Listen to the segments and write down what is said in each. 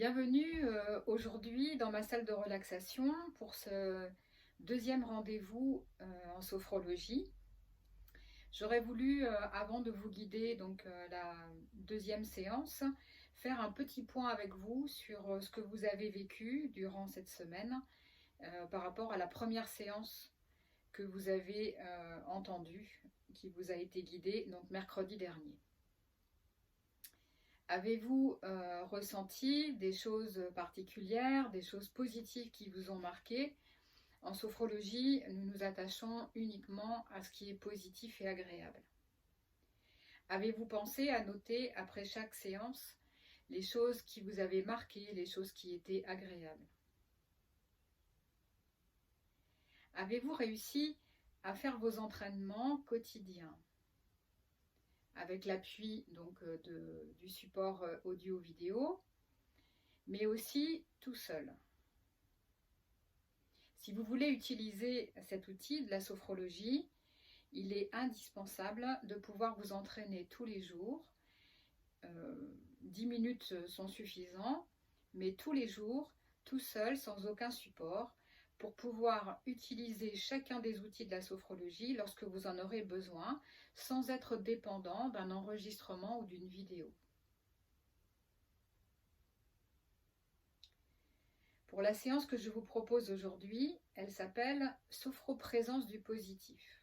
Bienvenue aujourd'hui dans ma salle de relaxation pour ce deuxième rendez-vous en sophrologie. J'aurais voulu, avant de vous guider la deuxième séance, faire un petit point avec vous sur ce que vous avez vécu durant cette semaine par rapport à la première séance que vous avez entendue, qui vous a été guidée donc mercredi dernier. Avez-vous ressenti des choses particulières, des choses positives qui vous ont marqué? En sophrologie, nous nous attachons uniquement à ce qui est positif et agréable. Avez-vous pensé à noter après chaque séance les choses qui vous avaient marqué, les choses qui étaient agréables? Avez-vous réussi à faire vos entraînements quotidiens avec l'appui du support audio-vidéo, mais aussi tout seul? Si vous voulez utiliser cet outil de la sophrologie, il est indispensable de pouvoir vous entraîner tous les jours. 10 minutes sont suffisants, mais tous les jours, tout seul, sans aucun support, pour pouvoir utiliser chacun des outils de la sophrologie lorsque vous en aurez besoin, sans être dépendant d'un enregistrement ou d'une vidéo. Pour la séance que je vous propose aujourd'hui, elle s'appelle « Sophroprésence du positif ».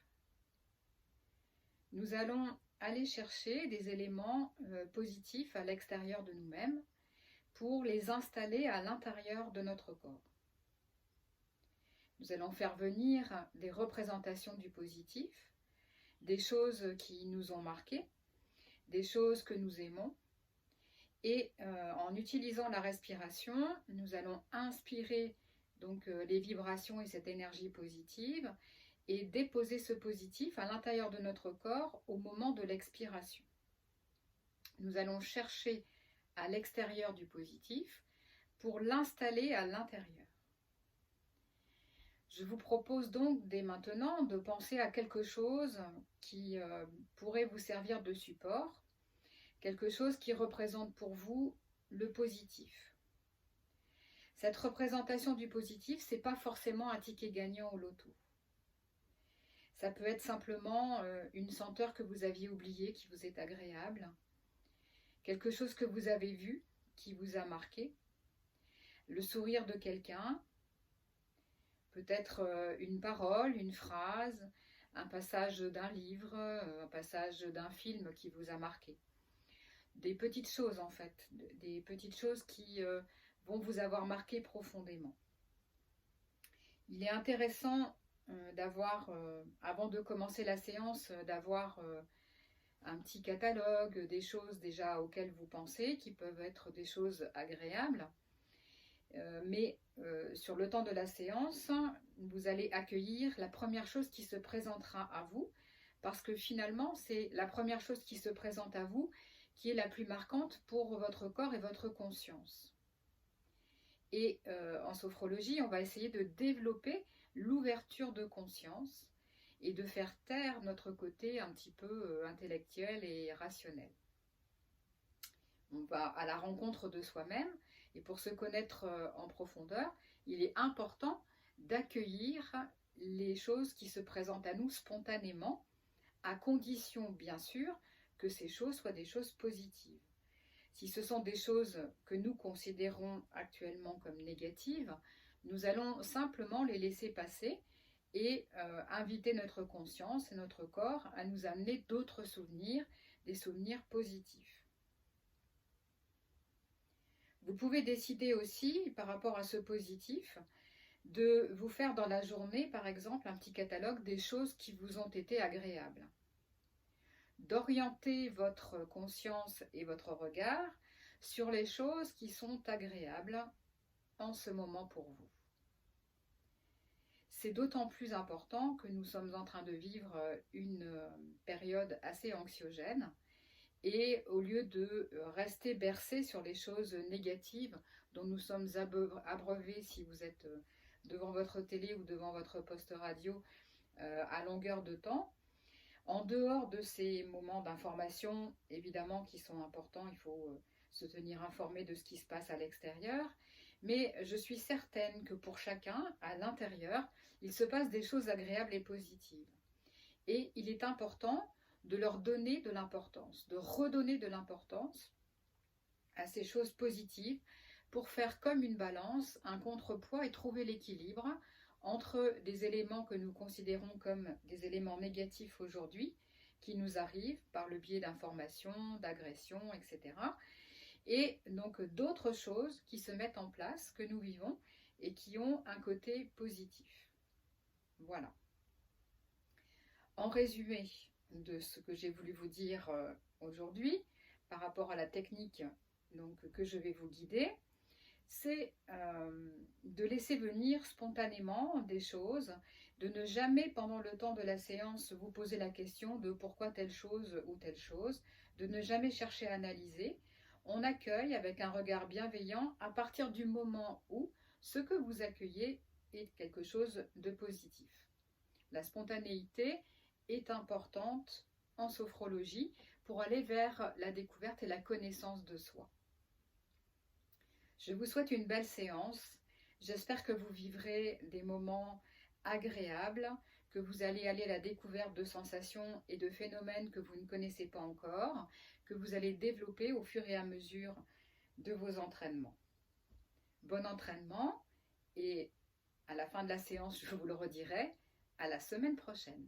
Nous allons aller chercher des éléments positifs à l'extérieur de nous-mêmes pour les installer à l'intérieur de notre corps. Nous allons faire venir des représentations du positif, des choses qui nous ont marquées, des choses que nous aimons. Et en utilisant la respiration, nous allons inspirer les vibrations et cette énergie positive et déposer ce positif à l'intérieur de notre corps au moment de l'expiration. Nous allons chercher à l'extérieur du positif pour l'installer à l'intérieur. Je vous propose donc dès maintenant de penser à quelque chose qui pourrait vous servir de support, quelque chose qui représente pour vous le positif. Cette représentation du positif, ce n'est pas forcément un ticket gagnant au loto. Ça peut être simplement une senteur que vous aviez oubliée, qui vous est agréable, quelque chose que vous avez vu, qui vous a marqué, le sourire de quelqu'un, peut-être une parole, une phrase, un passage d'un livre, un passage d'un film qui vous a marqué. Des petites choses en fait, des petites choses qui vont vous avoir marqué profondément. Il est intéressant d'avoir, avant de commencer la séance, d'avoir un petit catalogue des choses déjà auxquelles vous pensez, qui peuvent être des choses agréables. Mais sur le temps de la séance, vous allez accueillir la première chose qui se présentera à vous, parce que finalement, c'est la première chose qui se présente à vous qui est la plus marquante pour votre corps et votre conscience. Et en sophrologie, on va essayer de développer l'ouverture de conscience et de faire taire notre côté un petit peu intellectuel et rationnel. On va à la rencontre de soi-même et pour se connaître en profondeur, il est important d'accueillir les choses qui se présentent à nous spontanément, à condition bien sûr que ces choses soient des choses positives. Si ce sont des choses que nous considérons actuellement comme négatives, nous allons simplement les laisser passer et inviter notre conscience et notre corps à nous amener d'autres souvenirs, des souvenirs positifs. Vous pouvez décider aussi, par rapport à ce positif, de vous faire dans la journée, par exemple, un petit catalogue des choses qui vous ont été agréables. D'orienter votre conscience et votre regard sur les choses qui sont agréables en ce moment pour vous. C'est d'autant plus important que nous sommes en train de vivre une période assez anxiogène et au lieu de rester bercé sur les choses négatives dont nous sommes abreuvés si vous êtes devant votre télé ou devant votre poste radio à longueur de temps, en dehors de ces moments d'information, évidemment, qui sont importants, il faut se tenir informé de ce qui se passe à l'extérieur, mais je suis certaine que pour chacun, à l'intérieur, il se passe des choses agréables et positives. Et il est important de leur donner de l'importance, de redonner de l'importance à ces choses positives pour faire comme une balance, un contrepoids et trouver l'équilibre entre des éléments que nous considérons comme des éléments négatifs aujourd'hui, qui nous arrivent par le biais d'informations, d'agressions, etc. Et donc d'autres choses qui se mettent en place, que nous vivons, et qui ont un côté positif. Voilà. En résumé de ce que j'ai voulu vous dire aujourd'hui, par rapport à la technique que je vais vous guider, c'est de laisser venir spontanément des choses, de ne jamais pendant le temps de la séance vous poser la question de pourquoi telle chose ou telle chose, de ne jamais chercher à analyser. On accueille avec un regard bienveillant à partir du moment où ce que vous accueillez est quelque chose de positif. La spontanéité est importante en sophrologie pour aller vers la découverte et la connaissance de soi. Je vous souhaite une belle séance. J'espère que vous vivrez des moments agréables, que vous allez aller à la découverte de sensations et de phénomènes que vous ne connaissez pas encore, que vous allez développer au fur et à mesure de vos entraînements. Bon entraînement et à la fin de la séance, je vous le redirai, à la semaine prochaine.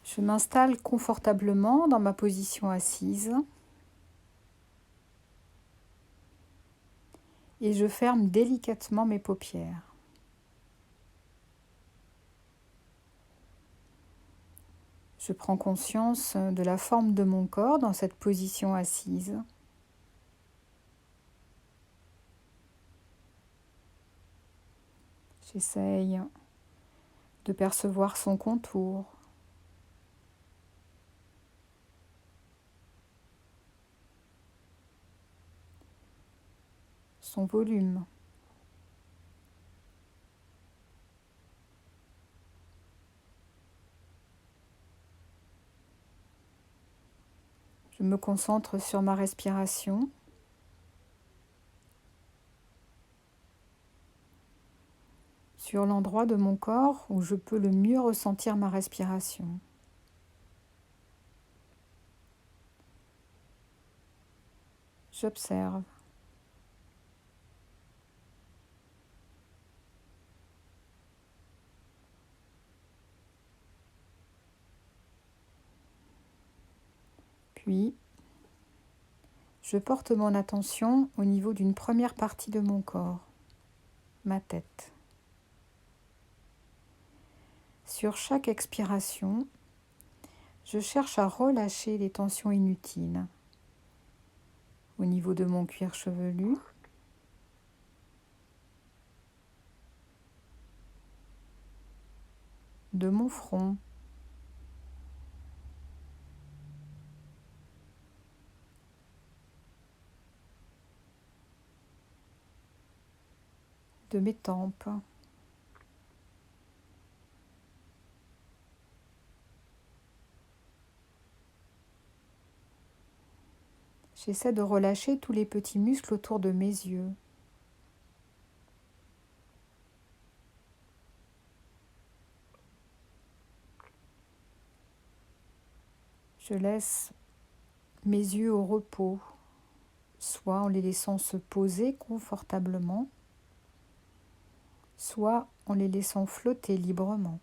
Je m'installe confortablement dans ma position assise et je ferme délicatement mes paupières. Je prends conscience de la forme de mon corps dans cette position assise. J'essaye de percevoir son contour, son volume. Je me concentre sur ma respiration. Sur l'endroit de mon corps où je peux le mieux ressentir ma respiration. J'observe. Puis, je porte mon attention au niveau d'une première partie de mon corps, ma tête. Sur chaque expiration, je cherche à relâcher les tensions inutiles au niveau de mon cuir chevelu, de mon front, de mes tempes. J'essaie de relâcher tous les petits muscles autour de mes yeux. Je laisse mes yeux au repos, soit en les laissant se poser confortablement, soit en les laissant flotter librement.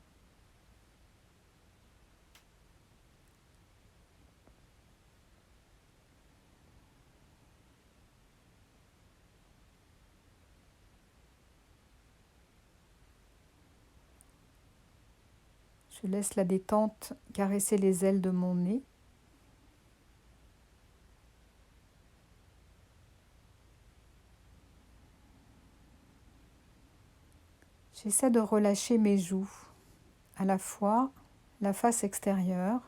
Je laisse la détente caresser les ailes de mon nez. J'essaie de relâcher mes joues, à la fois la face extérieure,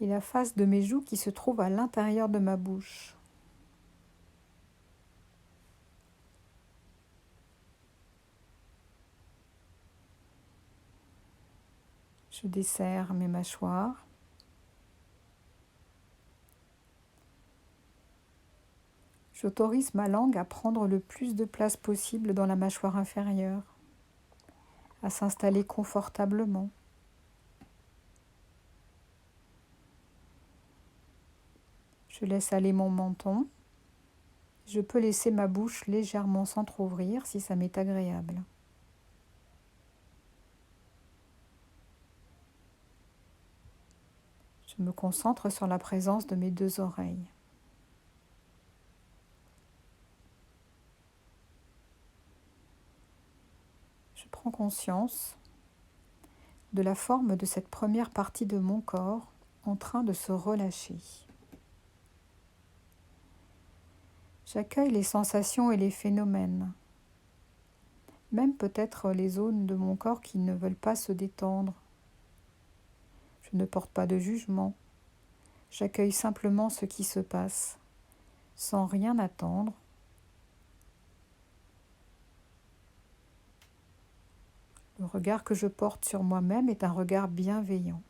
et la face de mes joues qui se trouve à l'intérieur de ma bouche. Je desserre mes mâchoires. J'autorise ma langue à prendre le plus de place possible dans la mâchoire inférieure, à s'installer confortablement. Je laisse aller mon menton. Je peux laisser ma bouche légèrement s'entrouvrir si ça m'est agréable. Je me concentre sur la présence de mes 2 oreilles. Je prends conscience de la forme de cette première partie de mon corps en train de se relâcher. J'accueille les sensations et les phénomènes, même peut-être les zones de mon corps qui ne veulent pas se détendre. Je ne porte pas de jugement, j'accueille simplement ce qui se passe, sans rien attendre. Le regard que je porte sur moi-même est un regard bienveillant.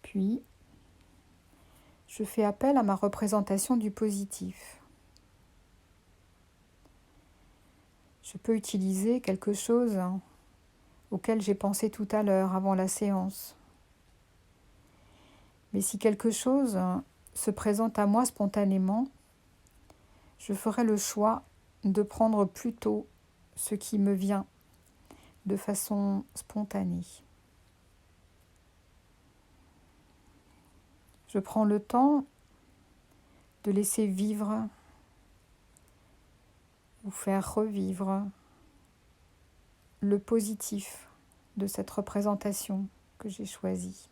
Puis, je fais appel à ma représentation du positif. Je peux utiliser quelque chose auquel j'ai pensé tout à l'heure avant la séance. Mais si quelque chose se présente à moi spontanément, je ferai le choix de prendre plutôt ce qui me vient de façon spontanée. Je prends le temps de laisser vivre ou faire revivre le positif de cette représentation que j'ai choisie.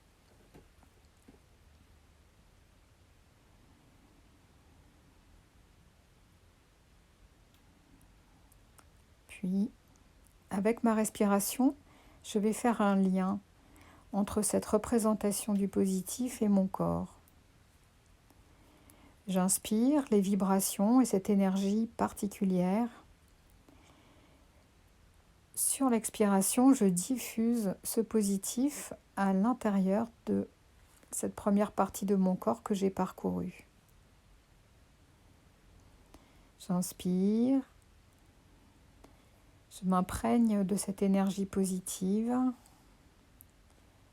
Puis, avec ma respiration, je vais faire un lien entre cette représentation du positif et mon corps. J'inspire les vibrations et cette énergie particulière. Sur l'expiration, je diffuse ce positif à l'intérieur de cette première partie de mon corps que j'ai parcourue. J'inspire, je m'imprègne de cette énergie positive.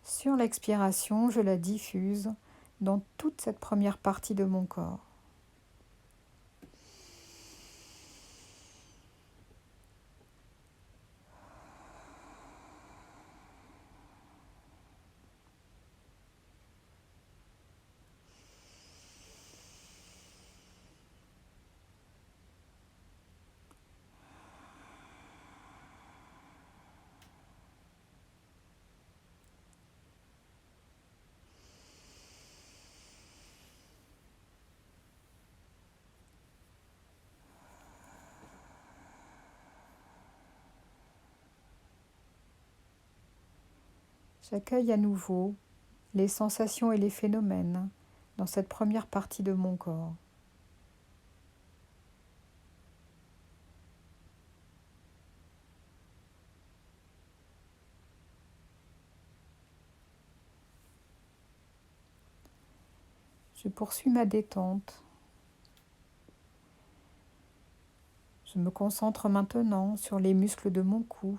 Sur l'expiration, je la diffuse dans toute cette première partie de mon corps. J'accueille à nouveau les sensations et les phénomènes dans cette première partie de mon corps. Je poursuis ma détente. Je me concentre maintenant sur les muscles de mon cou.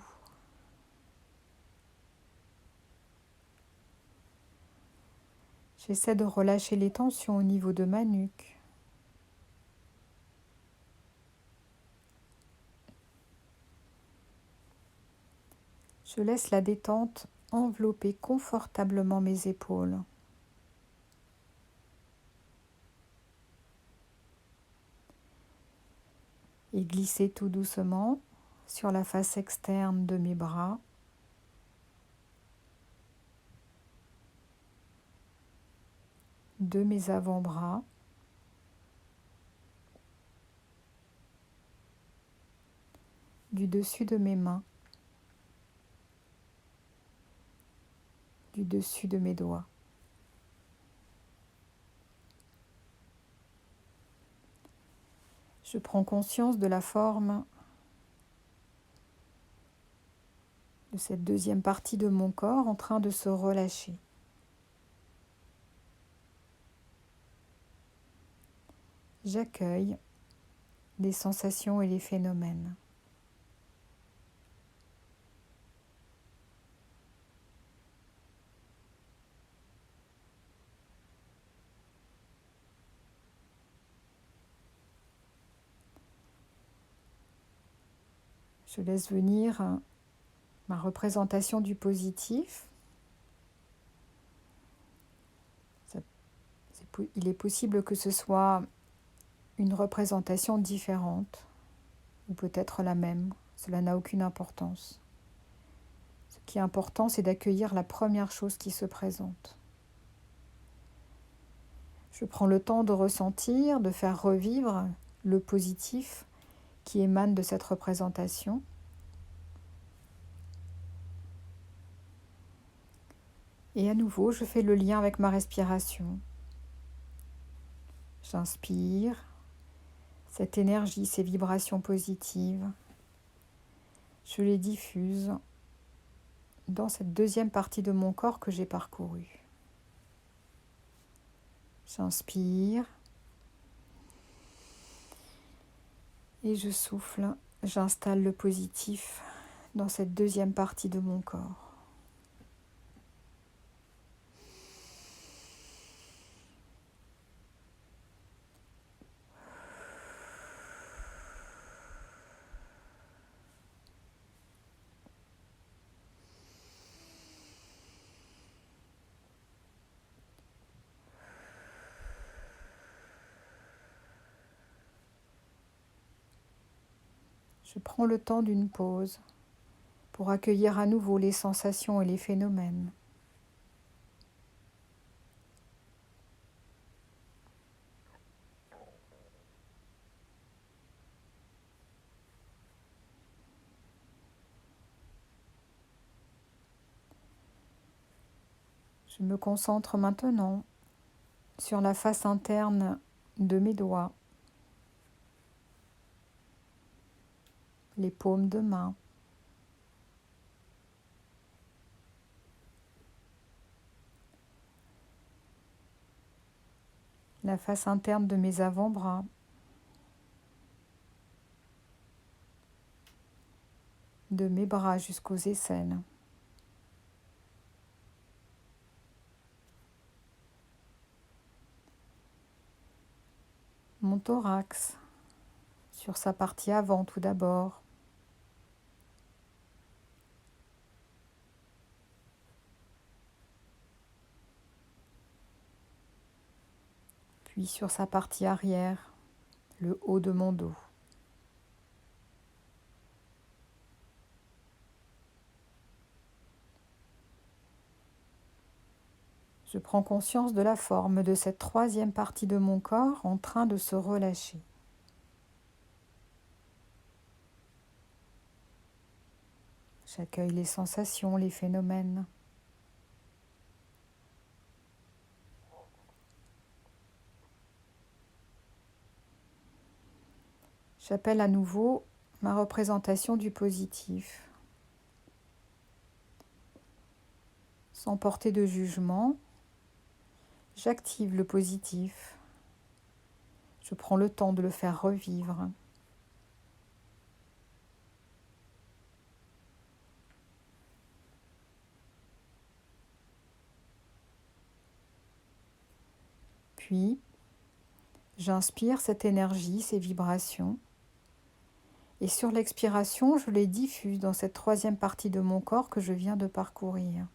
J'essaie de relâcher les tensions au niveau de ma nuque. Je laisse la détente envelopper confortablement mes épaules. Et glisser tout doucement sur la face externe de mes bras. De mes avant-bras. du dessus de mes mains, du dessus de mes doigts. Je prends conscience de la forme de cette deuxième partie de mon corps en train de se relâcher. J'accueille les sensations et les phénomènes. Je laisse venir ma représentation du positif. Il est possible que ce soit une représentation différente ou peut-être la même. Cela n'a aucune importance. Ce qui est important, c'est d'accueillir la première chose qui se présente. Je prends le temps de ressentir, de faire revivre le positif qui émane de cette représentation. Et à nouveau, je fais le lien avec ma respiration. J'inspire cette énergie, ces vibrations positives. Je les diffuse dans cette deuxième partie de mon corps que j'ai parcourue. J'inspire et je souffle. J'installe le positif dans cette deuxième partie de mon corps. Je prends le temps d'une pause pour accueillir à nouveau les sensations et les phénomènes. Je me concentre maintenant sur la face interne de mes doigts, les paumes de main, la face interne de mes avant-bras, de mes bras jusqu'aux aisselles. Mon thorax, sur sa partie avant tout d'abord. Puis sur sa partie arrière, le haut de mon dos. Je prends conscience de la forme de cette troisième partie de mon corps en train de se relâcher. J'accueille les sensations, les phénomènes. J'appelle à nouveau ma représentation du positif. Sans porter de jugement, j'active le positif. Je prends le temps de le faire revivre. Puis, j'inspire cette énergie, ces vibrations. Et sur l'expiration, je les diffuse dans cette troisième partie de mon corps que je viens de parcourir.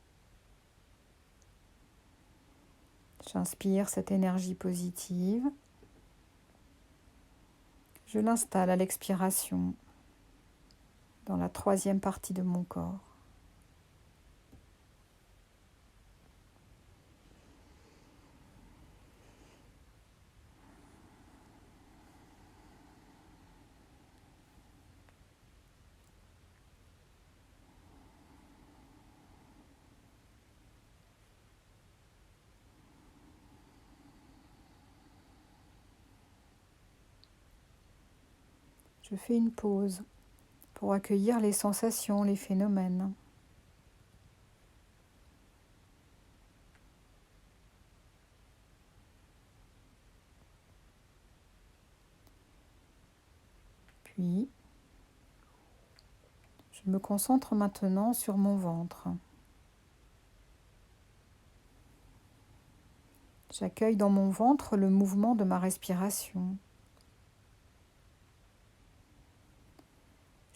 J'inspire cette énergie positive. Je l'installe à l'expiration dans la troisième partie de mon corps. Je fais une pause pour accueillir les sensations, les phénomènes. Puis, je me concentre maintenant sur mon ventre. J'accueille dans mon ventre le mouvement de ma respiration.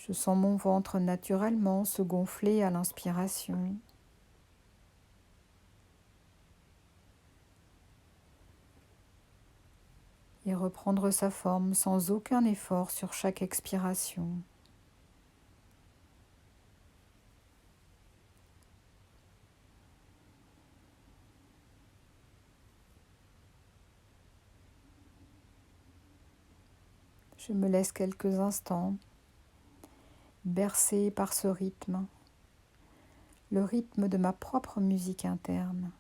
Je sens mon ventre naturellement se gonfler à l'inspiration. Et reprendre sa forme sans aucun effort sur chaque expiration. Je me laisse quelques instants bercé par ce rythme, le rythme de ma propre musique interne.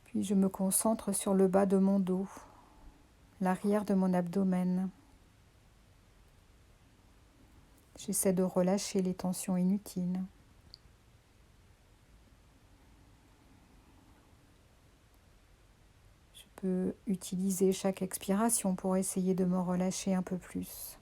Puis je me concentre sur le bas de mon dos, l'arrière de mon abdomen. J'essaie de relâcher les tensions inutiles. Je peux utiliser chaque expiration pour essayer de me relâcher un peu plus.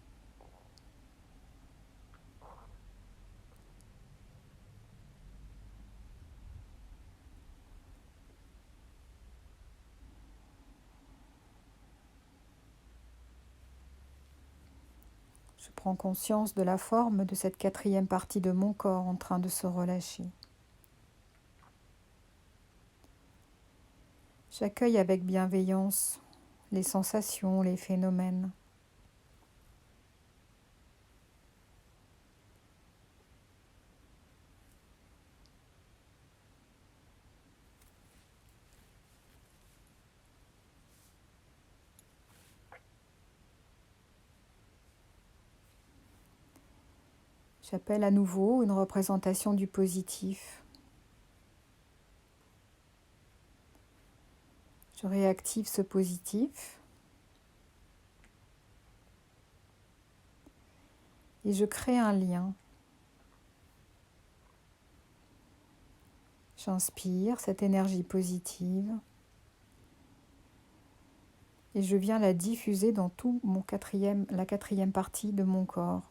Je prends conscience de la forme de cette quatrième partie de mon corps en train de se relâcher. J'accueille avec bienveillance les sensations, les phénomènes. J'appelle à nouveau une représentation du positif. Je réactive ce positif et je crée un lien. J'inspire cette énergie positive et je viens la diffuser dans tout la quatrième partie de mon corps.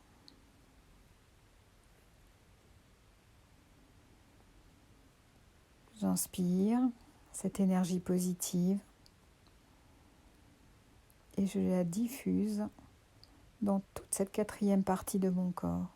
J'inspire cette énergie positive et je la diffuse dans toute cette quatrième partie de mon corps.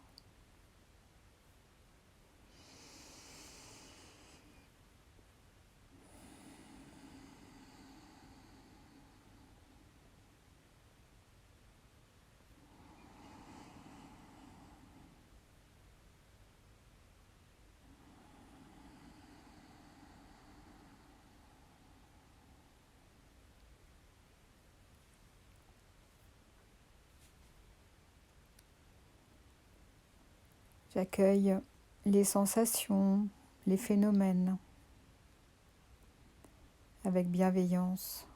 J'accueille les sensations, les phénomènes avec bienveillance.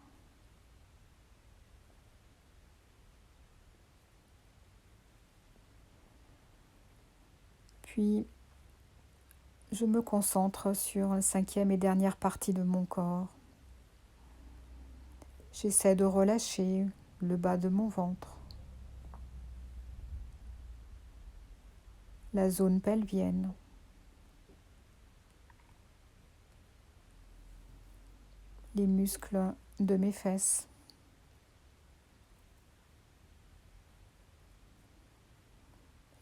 Puis, je me concentre sur la cinquième et dernière partie de mon corps. J'essaie de relâcher le bas de mon ventre, la zone pelvienne, les muscles de mes fesses,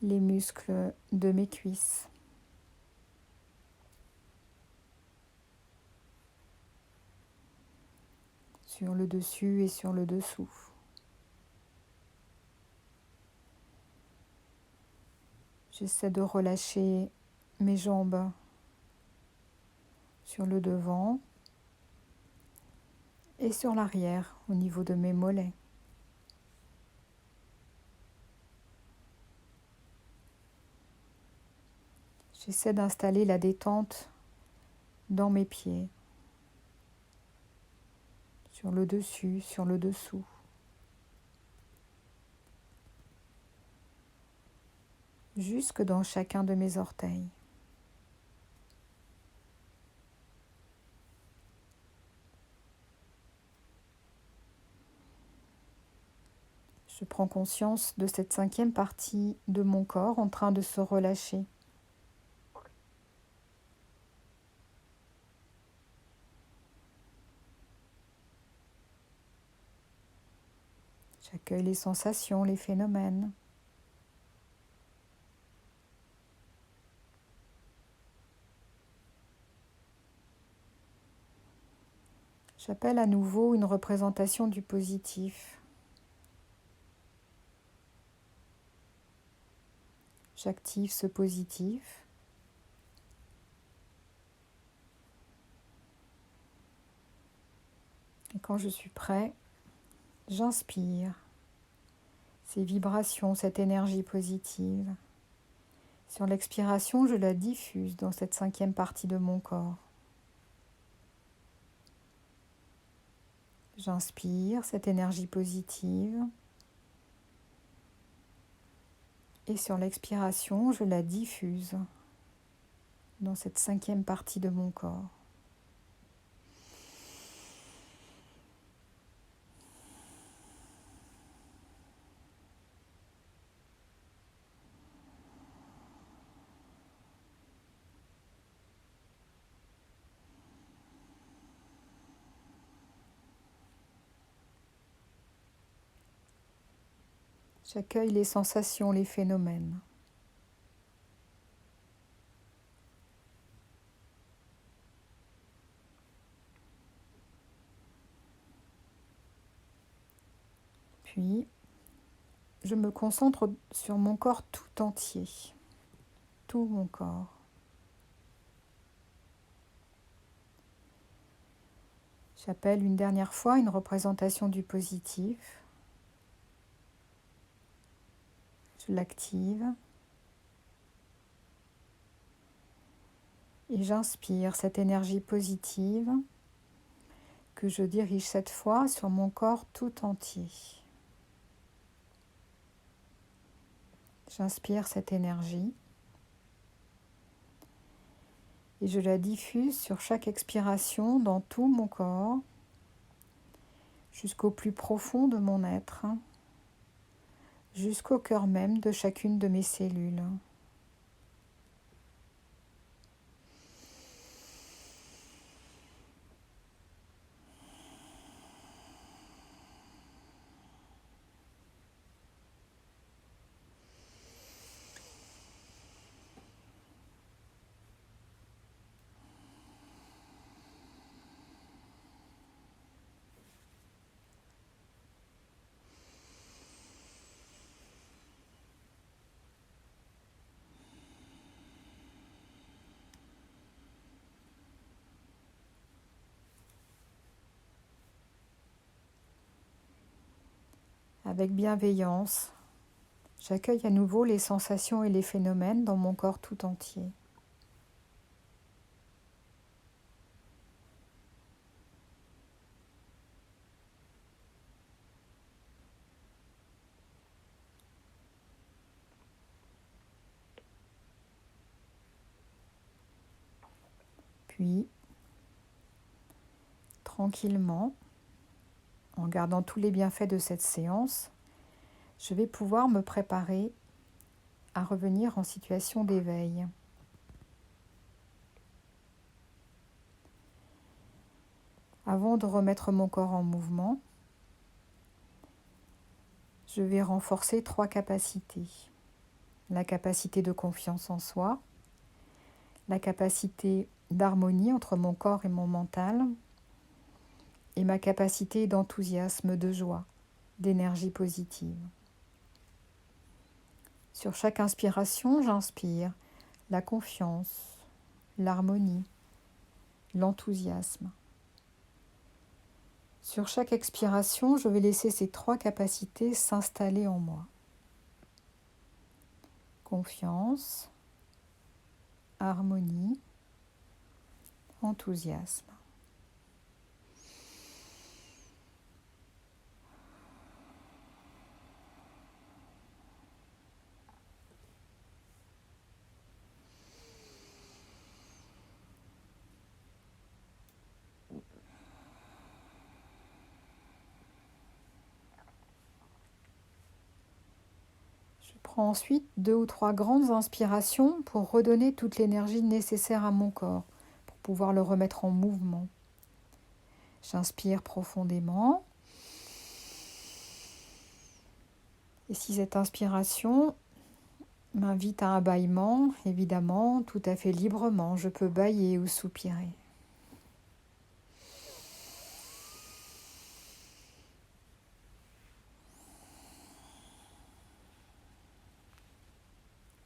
les muscles de mes cuisses, sur le dessus et sur le dessous. J'essaie de relâcher mes jambes sur le devant et sur l'arrière au niveau de mes mollets. J'essaie d'installer la détente dans mes pieds, sur le dessus, sur le dessous. Jusque dans chacun de mes orteils. Je prends conscience de cette 5e partie de mon corps en train de se relâcher. J'accueille les sensations, les phénomènes. J'appelle à nouveau une représentation du positif. J'active ce positif. Et quand je suis prêt, j'inspire ces vibrations, cette énergie positive. Sur l'expiration, je la diffuse dans cette 5e partie de mon corps. J'inspire cette énergie positive. Et sur l'expiration, je la diffuse dans cette 5e partie de mon corps. J'accueille les sensations, les phénomènes. Puis, je me concentre sur mon corps tout entier, tout mon corps. J'appelle une dernière fois une représentation du positif. Je l'active. Et j'inspire cette énergie positive que je dirige cette fois sur mon corps tout entier. J'inspire cette énergie et je la diffuse sur chaque expiration dans tout mon corps, jusqu'au plus profond de mon être, jusqu'au cœur même de chacune de mes cellules. Avec bienveillance, j'accueille à nouveau les sensations et les phénomènes dans mon corps tout entier. Puis, tranquillement, en gardant tous les bienfaits de cette séance, je vais pouvoir me préparer à revenir en situation d'éveil. Avant de remettre mon corps en mouvement, je vais renforcer 3 capacités. La capacité de confiance en soi, la capacité d'harmonie entre mon corps et mon mental, et ma capacité d'enthousiasme, de joie, d'énergie positive. Sur chaque inspiration, j'inspire la confiance, l'harmonie, l'enthousiasme. Sur chaque expiration, je vais laisser ces 3 capacités s'installer en moi. Confiance, harmonie, enthousiasme. Je prends ensuite 2 ou 3 grandes inspirations pour redonner toute l'énergie nécessaire à mon corps, pour pouvoir le remettre en mouvement. J'inspire profondément. Et si cette inspiration m'invite à un bâillement, évidemment, tout à fait librement, je peux bâiller ou soupirer.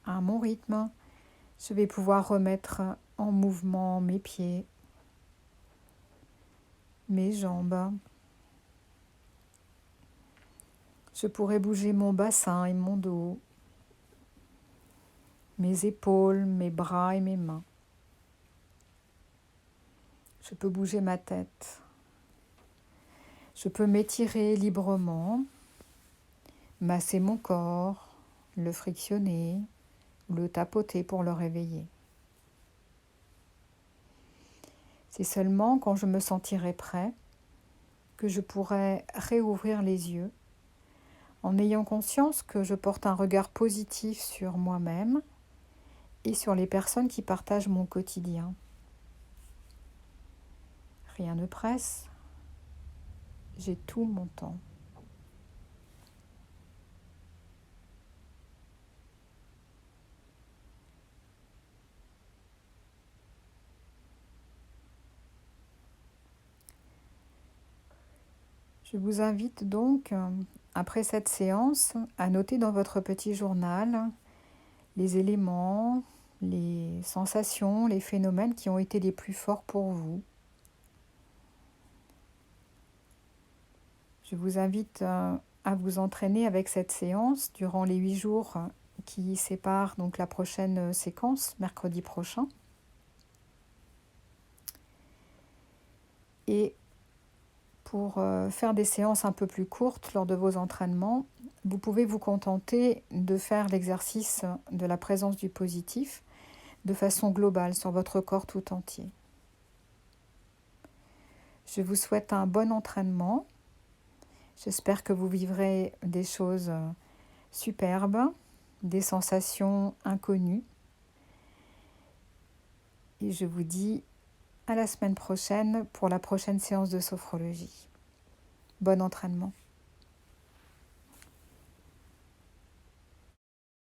À mon rythme, je vais pouvoir remettre en mouvement mes pieds, mes jambes. Je pourrais bouger mon bassin et mon dos, mes épaules, mes bras et mes mains. Je peux bouger ma tête. Je peux m'étirer librement, masser mon corps, le frictionner, le tapoter pour le réveiller. C'est seulement quand je me sentirai prêt que je pourrai réouvrir les yeux en ayant conscience que je porte un regard positif sur moi-même et sur les personnes qui partagent mon quotidien. Rien ne presse, j'ai tout mon temps. Je vous invite donc, après cette séance, à noter dans votre petit journal les éléments, les sensations, les phénomènes qui ont été les plus forts pour vous. Je vous invite à vous entraîner avec cette séance durant les 8 jours qui séparent donc la prochaine séquence, mercredi prochain. Et pour faire des séances un peu plus courtes lors de vos entraînements, vous pouvez vous contenter de faire l'exercice de la présence du positif de façon globale sur votre corps tout entier. Je vous souhaite un bon entraînement. J'espère que vous vivrez des choses superbes, des sensations inconnues. Et je vous dis à la semaine prochaine pour la prochaine séance de sophrologie. Bon entraînement.